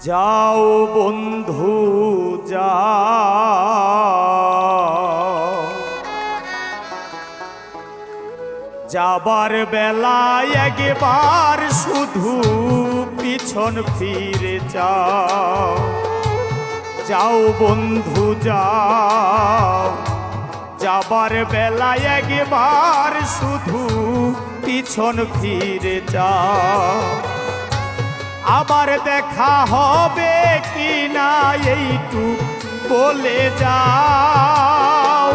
যাও বন্ধু যাও, যাবার বেলায় একবার শুধু পিছন ফিরে যাও। যাও বন্ধু যাও, যাবার বেলায় একবার শুধু পিছন ফিরে যাও। আবার দেখা হবে কি না এইটুক বলে যাও।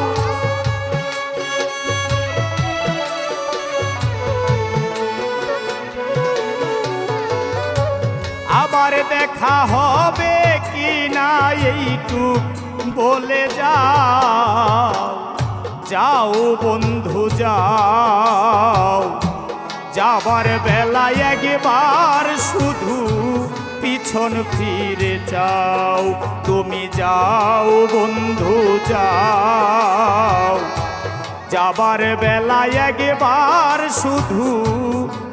আবার দেখা হবে কি না এইটুক বলে যাও। যাও বন্ধু যাও, যাবার বেলায় একবার শুধু পিছন ফিরে যাও। তুমি যাও বন্ধু যাও, যাবার বেলায় একবার শুধু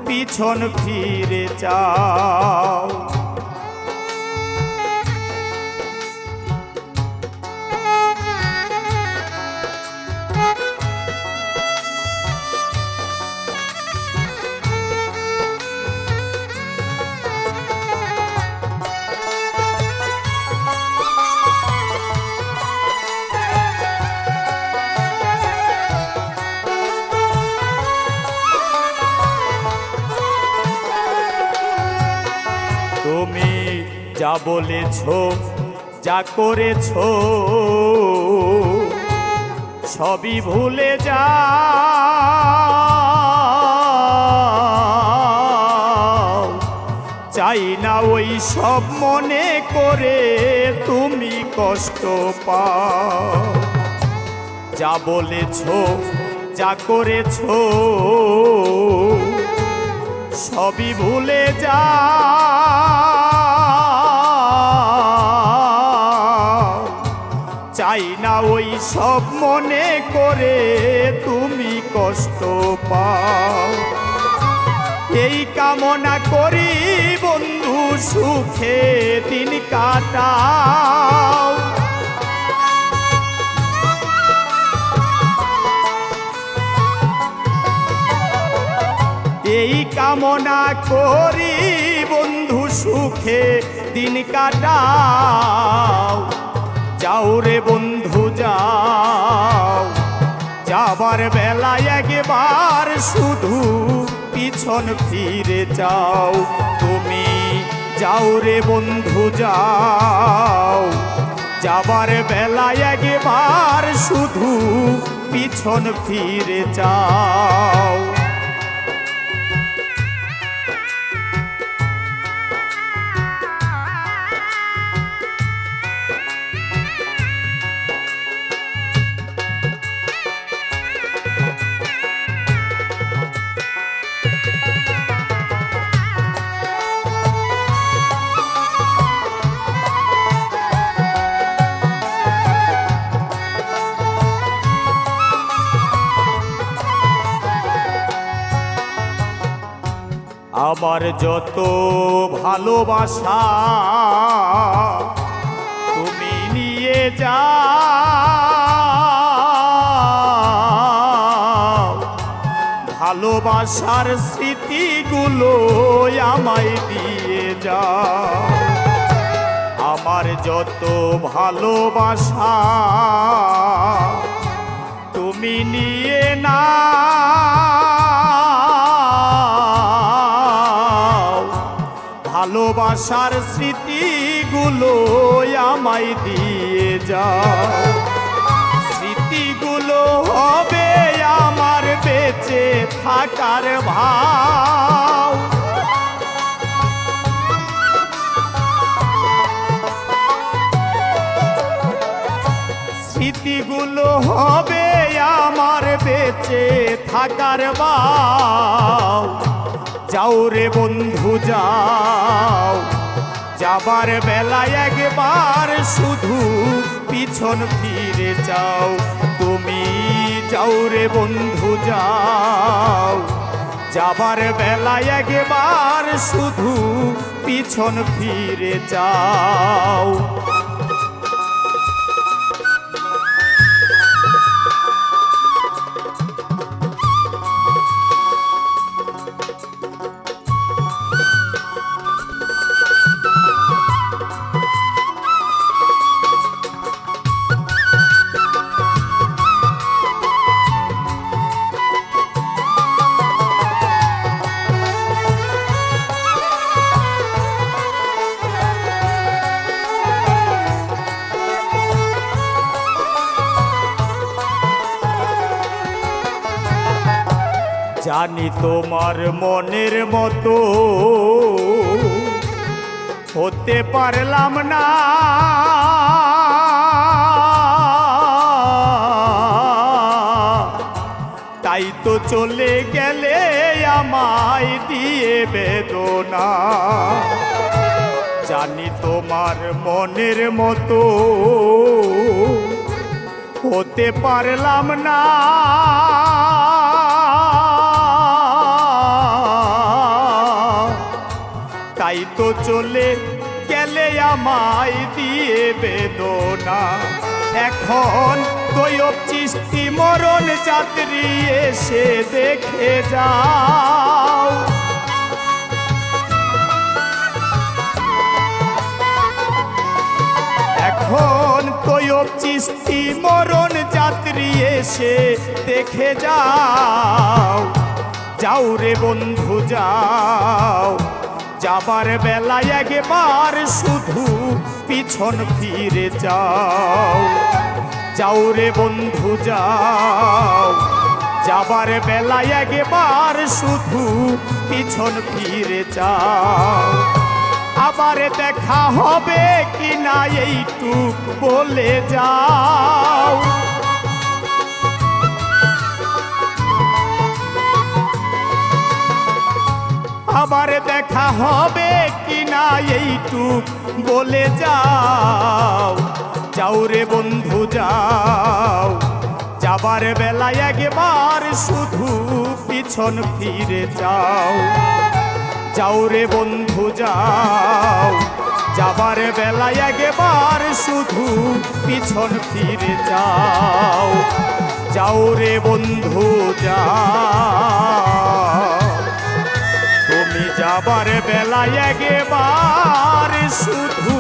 পিছন ফিরে যাও। তুমি যা বলেছ যা করেছ সবই ভুলে যাও। চাই না ওই সব মনে করে তুমি কষ্ট পাও। যা বলেছ যা করেছ সবই ভুলে যাও। চাই না ওই সব মনে করে তুমি কষ্ট পাও। এই কামনা করি বন্ধু সুখে দিন কাটাও। এই কামনা করি বন্ধু সুখে দিন কাটাও। যাও রে বন্ধু যাও, যাবার বেলায় একবার শুধু পিছন ফিরে যাও। তুমি যাও রে বন্ধু যাও, যাবার বেলায় একবার শুধু পিছন ফিরে যাও। আমার যত ভালোবাসা তুমি নিয়ে যাও। ভালোবাসার স্মৃতিগুলো আমায় দিয়ে যাও। আমার যত ভালোবাসা তুমি নিয়ে না, ভালোবাসার স্মৃতিগুলো আমায় দিয়ে যাও। স্মৃতিগুলো হবে আমার বেঁচে থাকার ভাও। স্মৃতিগুলো হবে আমার বেঁচে থাকার ভাও। যাও রে বন্ধু যাও, যাবার বেলায় একবার শুধু পিছন ফিরে যাও। তুমি যাও রে বন্ধু যাও, যাবার বেলায় একবার শুধু পিছন ফিরে যাও। জানি তোমার মনের মতো হতে পারলাম না, তাই তো চলে গেলে আমায় দিয়ে বেদনা। জানি তোমার মনের মতো হতে পারলাম না, তাই তো চলে গেলে আমায় দিয়ে বেদনা। এখন তৈয়ব চিশতি মরণ যাত্রী এসে দেখে যাও। এখন তৈয়ব চিশতি মরণ যাত্রী এসে দেখে যাও। যাও রে বন্ধু যাও, যাবার বেলায় একবার শুধু পিছন ফিরে যাও। যাও রে বন্ধু যাও, যাবার বেলায় একবার শুধু পিছন ফিরে যাও। আবার দেখা হবে কিনা এইটুক বলে যাও। আবার দেখা হবে কিনা এইটুক বলে যাও। যাও রে বন্ধু যাও, যাবার বেলায় একবার শুধু পিছন ফিরে যাও। যাও রে বন্ধু যাও, যাবার বেলায় একবার শুধু পিছন ফিরে যাও। যাও রে বন্ধু যাও, তুমি যাবার বেলায় একবার শুধু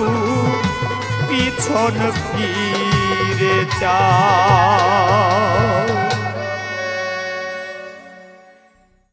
পিছন ফিরে যাও।